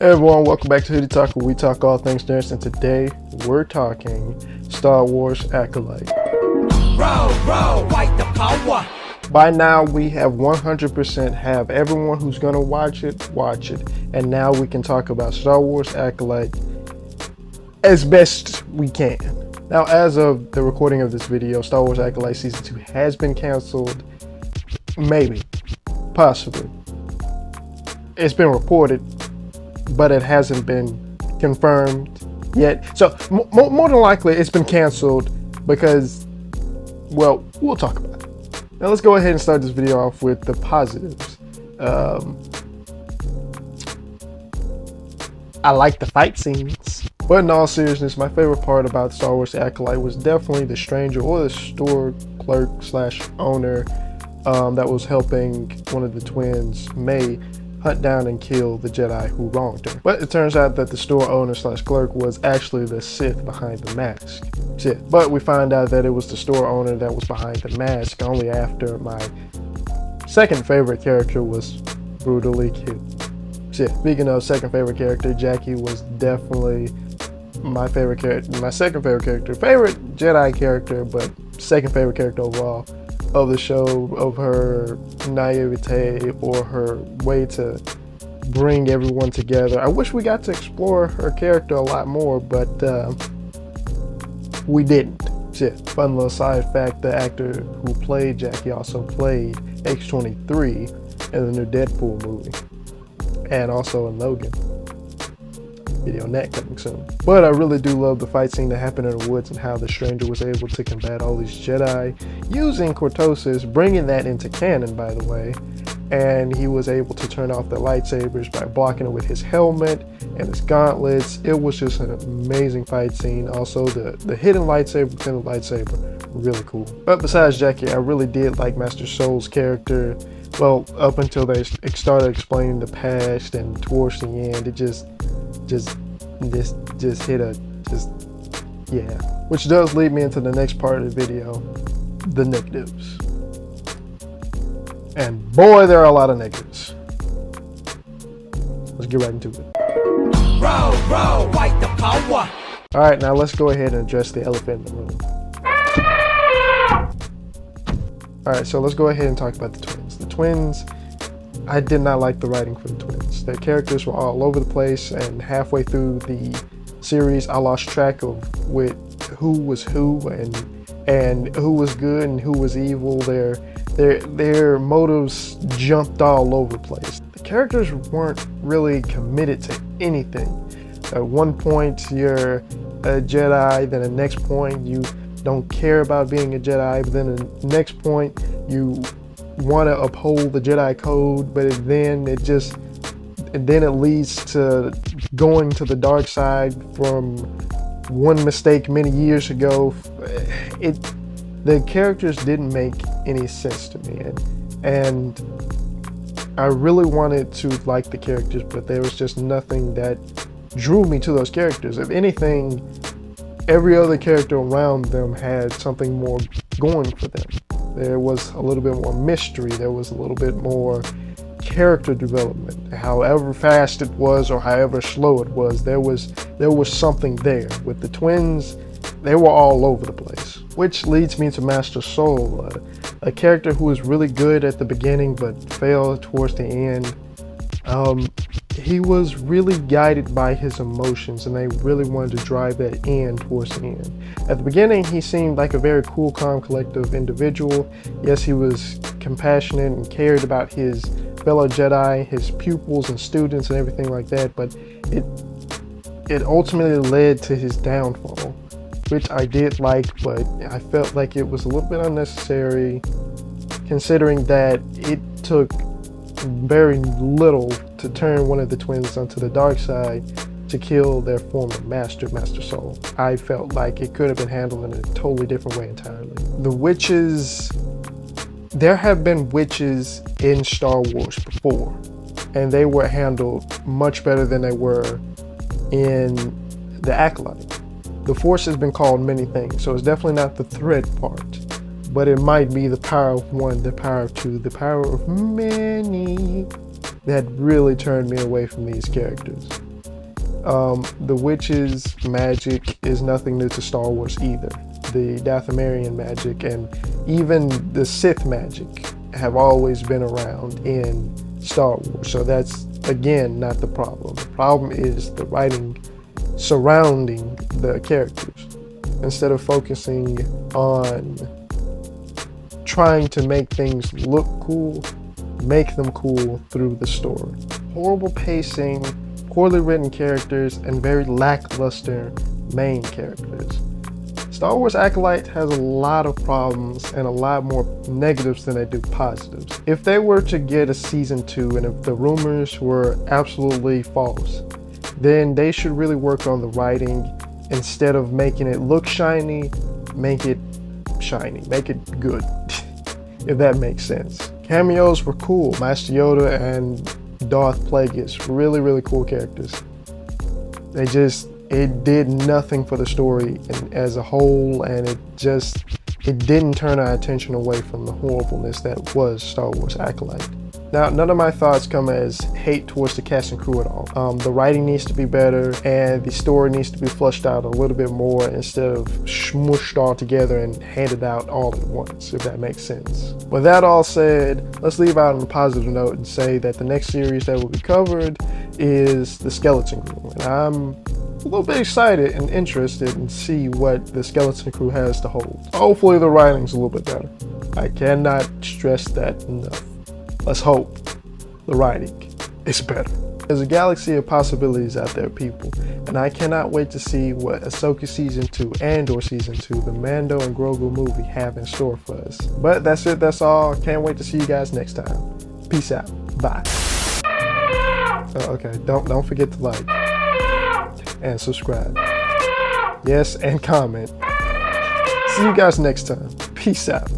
Hey everyone, welcome back to HoodieTalk, where we talk all things nerds, and today we're talking Star Wars Acolyte. Fight the power. By now we have 100% have everyone who's gonna watch it, and now we can talk about Star Wars Acolyte as best we can. Now, as of the recording of this video, Star Wars Acolyte Season 2 has been canceled. Maybe, possibly. It's been reported, but it hasn't been confirmed yet. So more than likely it's been canceled because, well, we'll talk about it. Now let's go ahead and start this video off with the positives. I like the fight scenes, but in all seriousness, my favorite part about Star Wars Acolyte was definitely the stranger or the store clerk / owner that was helping one of the twins, May, hunt down and kill the Jedi who wronged her. But it turns out that the store owner / clerk was actually the Sith behind the mask. Sith. But we find out that it was the store owner that was behind the mask only after my second favorite character was brutally killed. Sith. Speaking of second favorite character, Jackie was definitely my favorite character, my second favorite character, favorite Jedi character, but second favorite character overall of the show, of her naivete or her way to bring everyone together. I wish we got to explore her character a lot more, but we didn't. Shit. Fun little side fact, the actor who played Jackie also played X-23 in the new Deadpool movie, and also in Logan. Video on that coming soon. But I really do love the fight scene that happened in the woods and how the stranger was able to combat all these Jedi using cortosis, bringing that into canon, by the way. And he was able to turn off the lightsabers by blocking it with his helmet and his gauntlets. It was just an amazing fight scene. Also, the hidden lightsaber within the lightsaber, really cool. But besides Jackie, I really did like Master Soul's character. Well, up until they started explaining the past, and towards the end, it just hit a yeah. Which does lead me into the next part of the video, the negatives. And boy, there are a lot of negatives. Let's get right into it. Fight the power. All right, now let's go ahead and address the elephant in the room. All right, so let's go ahead and talk about the twins. The twins, I did not like the writing for the twins. Their characters were all over the place, and halfway through the series, I lost track of who was who and who was good and who was evil. Their motives jumped all over the place. The characters weren't really committed to anything. At one point, you're a Jedi, then the next point, you don't care about being a Jedi, but then the next point, you want to uphold the Jedi code, but then it leads to going to the dark side from one mistake many years ago. The characters didn't make any sense to me, and I really wanted to like the characters, but there was just nothing that drew me to those characters. If anything, every other character around them had something more going for them. There was a little bit more mystery. There was a little bit more character development. However fast it was or however slow it was, there was something there. With the twins, they were all over the place. Which leads me to Master Soul, a character who was really good at the beginning but failed towards the end. He was really guided by his emotions, and they really wanted to drive that in towards the end. At the beginning, he seemed like a very cool, calm, collective individual. Yes, he was compassionate and cared about his fellow Jedi, his pupils and students and everything like that, but it ultimately led to his downfall, which I did like, but I felt like it was a little bit unnecessary, considering that it took very little to turn one of the twins onto the dark side to kill their former master, Master Soul. I felt like it could have been handled in a totally different way entirely. The witches, there have been witches in Star Wars before, and they were handled much better than they were in the Acolyte. The Force has been called many things, so it's definitely not the threat part, but it might be the power of one, the power of two, the power of many that really turned me away from these characters. The witch's magic is nothing new to Star Wars either. The Dathomirian magic and even the Sith magic have always been around in Star Wars. So that's, again, not the problem. The problem is the writing surrounding the characters. Instead of focusing on trying to make things look cool, make them cool through the story. Horrible pacing, poorly written characters, and very lackluster main characters. Star Wars Acolyte has a lot of problems and a lot more negatives than they do positives. If they were to get a season 2 and if the rumors were absolutely false, then they should really work on the writing. Instead of making it look shiny, make it shiny, make it good, if that makes sense. Cameos were cool. Master Yoda and Darth Plagueis, really cool characters. It did nothing for the story as a whole, and it didn't turn our attention away from the horribleness that was Star Wars Acolyte. Now, none of my thoughts come as hate towards the cast and crew at all. The writing needs to be better, and the story needs to be fleshed out a little bit more instead of smooshed all together and handed out all at once, if that makes sense. With that all said, let's leave out on a positive note and say that the next series that will be covered is the Skeleton Crew. And I'm a little bit excited and interested in see what the Skeleton Crew has to hold. Hopefully the writing's a little bit better. I cannot stress that enough. Let's hope the writing is better. There's a galaxy of possibilities out there, people, and I cannot wait to see what Ahsoka Season 2 and/or Season 2, the Mando and Grogu movie, have in store for us. But that's it, that's all. Can't wait to see you guys next time. Peace out. Bye. Okay, don't forget to like and subscribe. Yes, and comment. See you guys next time. Peace out.